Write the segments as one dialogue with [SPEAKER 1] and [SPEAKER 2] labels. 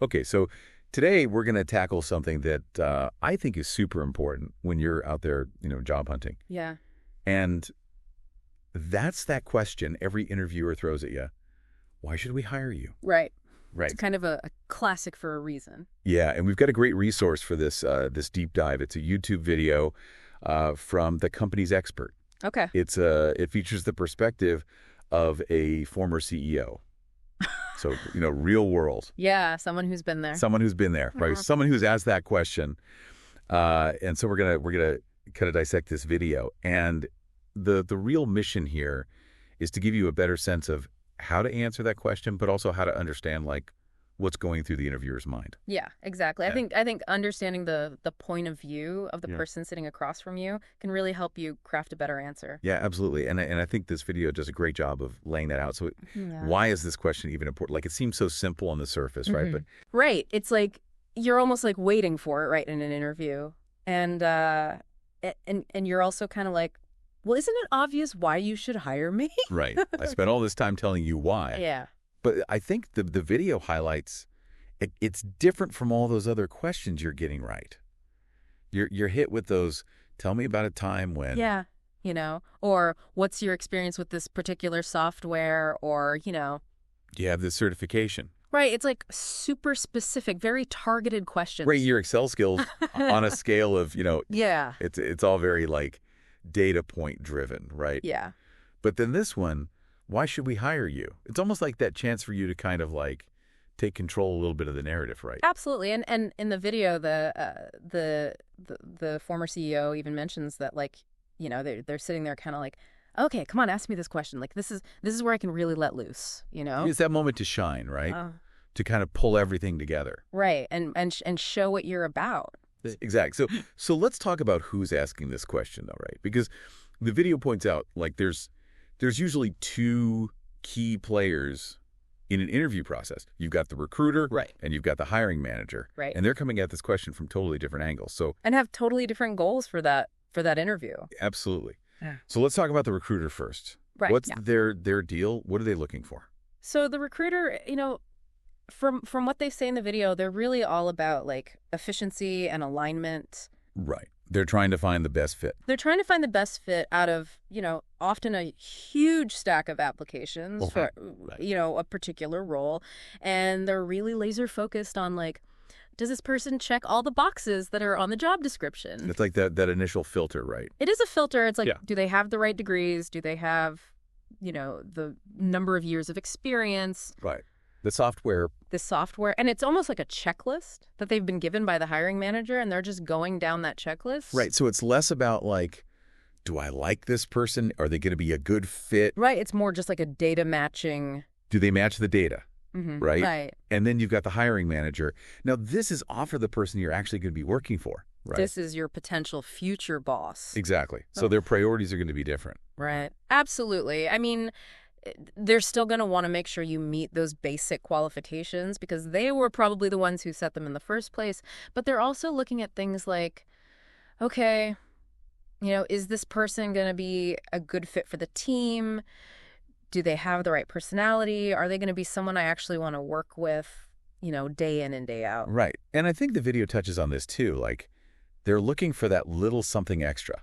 [SPEAKER 1] Okay, so today we're going to tackle something that I think is super important when you're out there, job hunting.
[SPEAKER 2] Yeah.
[SPEAKER 1] And that's that question every interviewer throws at you. Why should we hire you?
[SPEAKER 2] Right. It's
[SPEAKER 1] Right.
[SPEAKER 2] kind of a classic for a reason.
[SPEAKER 1] Yeah, and we've got a great resource for this deep dive. It's a YouTube video from the company's expert.
[SPEAKER 2] Okay.
[SPEAKER 1] It features the perspective of a former CEO. So, real world.
[SPEAKER 2] Yeah, someone who's been there.
[SPEAKER 1] Someone who's been there, right? Someone who's asked that question. And so we're gonna kind of dissect this video. And the real mission here is to give you a better sense of how to answer that question, but also how to understand what's going through the interviewer's mind.
[SPEAKER 2] Yeah, exactly.
[SPEAKER 1] Yeah.
[SPEAKER 2] I think understanding the point of view of the
[SPEAKER 1] Yeah.
[SPEAKER 2] person sitting across from you can really help you craft a better answer.
[SPEAKER 1] Yeah, absolutely. And I think this video does a great job of laying that out. So
[SPEAKER 2] Yeah.
[SPEAKER 1] why is this question even important? Like, it seems so simple on the surface, right? But
[SPEAKER 2] Right. It's like you're almost like waiting for it, right, in an interview. And and you're also kind of like, well, isn't it obvious why you should hire me?
[SPEAKER 1] right. I spent all this time telling you why.
[SPEAKER 2] Yeah.
[SPEAKER 1] But I think the video highlights it's different from all those other questions you're getting right. You're hit with those, tell me about a time when.
[SPEAKER 2] Yeah. Or what's your experience with this particular software or,
[SPEAKER 1] Do you have this certification?
[SPEAKER 2] Right. It's like super specific, very targeted questions.
[SPEAKER 1] Rate your Excel skills on a scale of,
[SPEAKER 2] Yeah.
[SPEAKER 1] it's all very data point driven, right?
[SPEAKER 2] Yeah.
[SPEAKER 1] But then this one, why should we hire you? It's almost like that chance for you to kind of take control a little bit of the narrative, right?
[SPEAKER 2] Absolutely. And in the video, the former CEO even mentions that they're sitting there kind of like, okay, come on, ask me this question. Like this is where I can really let loose,
[SPEAKER 1] It's that moment to shine, right? To kind of pull everything together.
[SPEAKER 2] Right. And show what you're about.
[SPEAKER 1] Exactly. So let's talk about who's asking this question, though, right? Because the video points out there's usually two key players in an interview process. You've got the recruiter,
[SPEAKER 2] Right.
[SPEAKER 1] and you've got the hiring manager,
[SPEAKER 2] Right.
[SPEAKER 1] and they're coming at this question from totally different angles. So
[SPEAKER 2] And have totally different goals for that interview.
[SPEAKER 1] absolutely.
[SPEAKER 2] Yeah.
[SPEAKER 1] So let's talk about the recruiter first.
[SPEAKER 2] Right.
[SPEAKER 1] What's
[SPEAKER 2] Yeah.
[SPEAKER 1] their deal? What are they looking for?
[SPEAKER 2] So the recruiter, from what they say in the video, they're really all about efficiency and alignment.
[SPEAKER 1] Right. They're trying to find the best fit.
[SPEAKER 2] They're trying to find the best fit out of, often a huge stack of applications for,
[SPEAKER 1] Right.
[SPEAKER 2] A particular role. And they're really laser focused on does this person check all the boxes that are on the job description?
[SPEAKER 1] It's like that initial filter, right?
[SPEAKER 2] It is a filter. It's like,
[SPEAKER 1] Yeah.
[SPEAKER 2] do they have the right degrees? Do they have, the number of years of experience?
[SPEAKER 1] Right. The software.
[SPEAKER 2] The software, and it's almost like a checklist that they've been given by the hiring manager, and they're just going down that checklist.
[SPEAKER 1] Right. So it's less about do I like this person? Are they going to be a good fit?
[SPEAKER 2] Right. It's more just like a data matching.
[SPEAKER 1] Do they match the data? Right?
[SPEAKER 2] Right.
[SPEAKER 1] And then you've got the hiring manager. Now, this is often the person you're actually going to be working for, right?
[SPEAKER 2] This is your potential future boss.
[SPEAKER 1] Exactly. So their priorities are going to be different.
[SPEAKER 2] Right. Absolutely. I mean, they're still going to want to make sure you meet those basic qualifications because they were probably the ones who set them in the first place. But they're also looking at things like, okay, is this person going to be a good fit for the team? Do they have the right personality? Are they going to be someone I actually want to work with, day in and day out?
[SPEAKER 1] Right. And I think the video touches on this too. They're looking for that little something extra,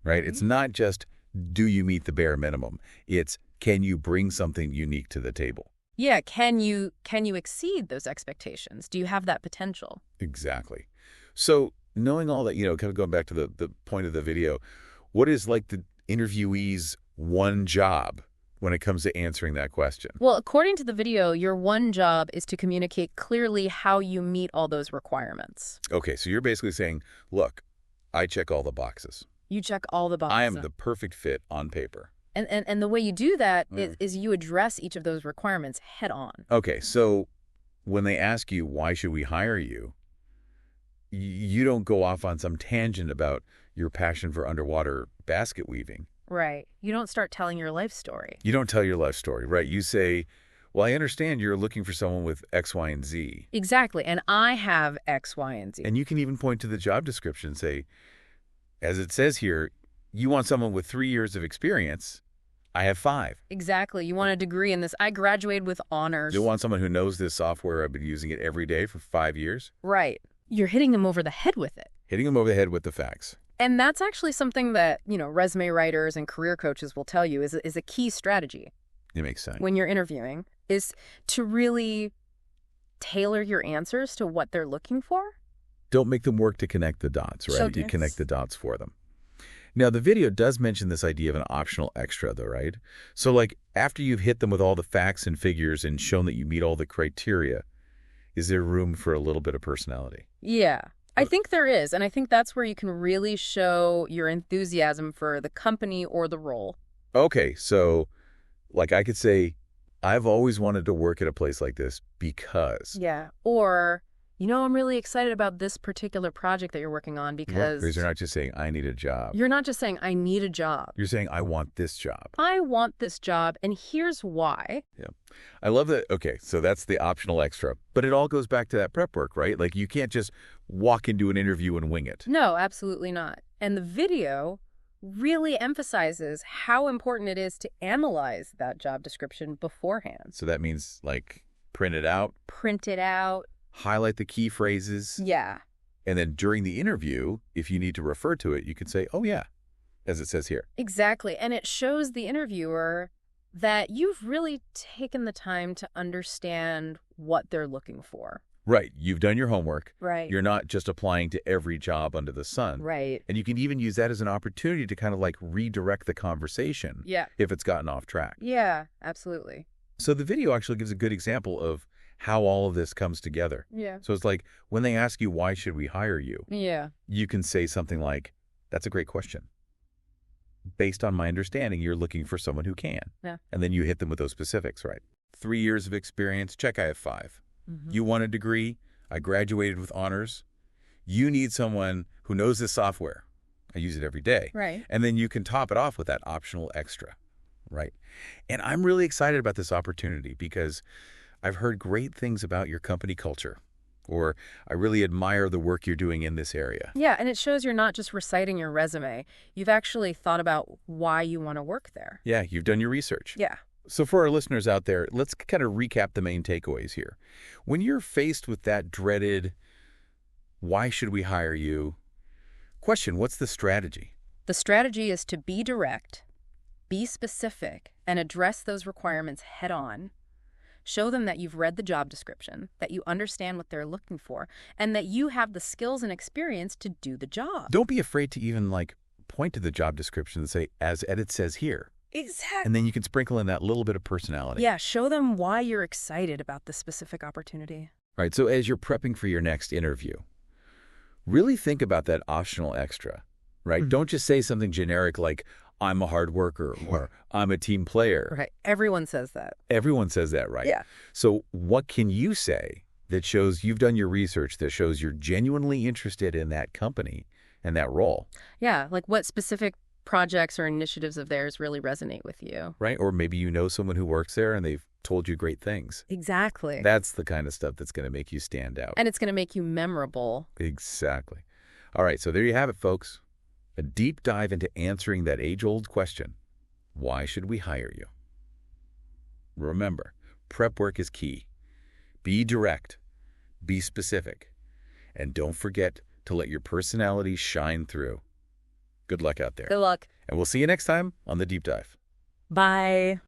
[SPEAKER 1] right? It's not just, do you meet the bare minimum? It's, can you bring something unique to the table?
[SPEAKER 2] Yeah. Can you exceed those expectations? Do you have that potential?
[SPEAKER 1] Exactly. So knowing all that, kind of going back to the point of the video, what is the interviewee's one job when it comes to answering that question?
[SPEAKER 2] Well, according to the video, your one job is to communicate clearly how you meet all those requirements.
[SPEAKER 1] Okay, so you're basically saying, look, I check all the boxes.
[SPEAKER 2] You check all the boxes.
[SPEAKER 1] I am the perfect fit on paper.
[SPEAKER 2] And the way you do that is you address each of those requirements head on.
[SPEAKER 1] Okay, so when they ask you, why should we hire you, you don't go off on some tangent about your passion for underwater basket weaving.
[SPEAKER 2] Right. You don't start telling your life story.
[SPEAKER 1] You don't tell your life story, right? You say, well, I understand you're looking for someone with X, Y, and Z.
[SPEAKER 2] Exactly. And I have X, Y, and Z.
[SPEAKER 1] And you can even point to the job description and say, as it says here, you want someone with 3 years of experience. I have 5.
[SPEAKER 2] Exactly. You want a degree in this. I graduated with honors.
[SPEAKER 1] You want someone who knows this software. I've been using it every day for 5 years.
[SPEAKER 2] Right. You're hitting them over the head with it.
[SPEAKER 1] Hitting them over the head with the facts.
[SPEAKER 2] And that's actually something that, resume writers and career coaches will tell you is a key strategy.
[SPEAKER 1] It makes sense.
[SPEAKER 2] When you're interviewing, is to really tailor your answers to what they're looking for.
[SPEAKER 1] Don't make them work to connect the dots, right?
[SPEAKER 2] So
[SPEAKER 1] You connect the dots for them. Now, the video does mention this idea of an optional extra, though, right? So, like, after you've hit them with all the facts and figures and shown that you meet all the criteria, is there room for a little bit of personality?
[SPEAKER 2] Yeah, I think there is. And I think that's where you can really show your enthusiasm for the company or the role.
[SPEAKER 1] Okay, so, like, I could say, I've always wanted to work at a place like this because...
[SPEAKER 2] Yeah, or... I'm really excited about this particular project that you're working on because...
[SPEAKER 1] Because you're not just saying, I need a job.
[SPEAKER 2] You're not just saying, I need a job.
[SPEAKER 1] You're saying, I want this job.
[SPEAKER 2] I want this job, and here's why.
[SPEAKER 1] Yeah. I love that. Okay, so that's the optional extra. But it all goes back to that prep work, right? Like, you can't just walk into an interview and wing it.
[SPEAKER 2] No, absolutely not. And the video really emphasizes how important it is to analyze that job description beforehand.
[SPEAKER 1] So that means, like, print it out.
[SPEAKER 2] Print it out.
[SPEAKER 1] Highlight the key phrases.
[SPEAKER 2] Yeah.
[SPEAKER 1] And then during the interview, if you need to refer to it, you can say, oh, yeah, as it says here.
[SPEAKER 2] Exactly. And it shows the interviewer that you've really taken the time to understand what they're looking for.
[SPEAKER 1] Right. You've done your homework.
[SPEAKER 2] Right.
[SPEAKER 1] You're not just applying to every job under the sun.
[SPEAKER 2] Right.
[SPEAKER 1] And you can even use that as an opportunity to kind of like redirect the conversation.
[SPEAKER 2] Yeah.
[SPEAKER 1] If it's gotten off track.
[SPEAKER 2] Yeah, absolutely.
[SPEAKER 1] So the video actually gives a good example of how all of this comes together.
[SPEAKER 2] Yeah.
[SPEAKER 1] So it's like when they ask you, why should we hire you?
[SPEAKER 2] Yeah.
[SPEAKER 1] You can say something like, that's a great question. Based on my understanding, you're looking for someone who can.
[SPEAKER 2] Yeah.
[SPEAKER 1] And then you hit them with those specifics, right? 3 years of experience. Check, I have 5. You want a degree. I graduated with honors. You need someone who knows this software. I use it every day.
[SPEAKER 2] Right.
[SPEAKER 1] And then you can top it off with that optional extra, right? And I'm really excited about this opportunity because I've heard great things about your company culture, or I really admire the work you're doing in this area.
[SPEAKER 2] Yeah, and it shows you're not just reciting your resume. You've actually thought about why you want to work there.
[SPEAKER 1] Yeah, you've done your research.
[SPEAKER 2] Yeah.
[SPEAKER 1] So for our listeners out there, let's kind of recap the main takeaways here. When you're faced with that dreaded, why should we hire you? Question, what's the strategy?
[SPEAKER 2] The strategy is to be direct, be specific, and address those requirements head on. Show them that you've read the job description, that you understand what they're looking for, and that you have the skills and experience to do the job.
[SPEAKER 1] Don't be afraid to even like point to the job description and say, as Edit says here.
[SPEAKER 2] Exactly.
[SPEAKER 1] And then you can sprinkle in that little bit of personality.
[SPEAKER 2] Yeah, show them why you're excited about this specific opportunity.
[SPEAKER 1] Right, so as you're prepping for your next interview, really think about that optional extra, right? Don't just say something generic like, I'm a hard worker or I'm a team player.
[SPEAKER 2] Right. Everyone says that.
[SPEAKER 1] Everyone says that, right?
[SPEAKER 2] Yeah.
[SPEAKER 1] So what can you say that shows you've done your research, that shows you're genuinely interested in that company and that role?
[SPEAKER 2] Yeah, like what specific projects or initiatives of theirs really resonate with you.
[SPEAKER 1] Right? Or maybe you know someone who works there and they've told you great things.
[SPEAKER 2] Exactly.
[SPEAKER 1] That's the kind of stuff that's going to make you stand out.
[SPEAKER 2] And it's going to make you memorable.
[SPEAKER 1] Exactly. All right, so there you have it, folks. A deep dive into answering that age-old question, why should we hire you? Remember, prep work is key. Be direct, be specific, and don't forget to let your personality shine through. Good luck out there.
[SPEAKER 2] Good luck.
[SPEAKER 1] And we'll see you next time on The Deep Dive.
[SPEAKER 2] Bye.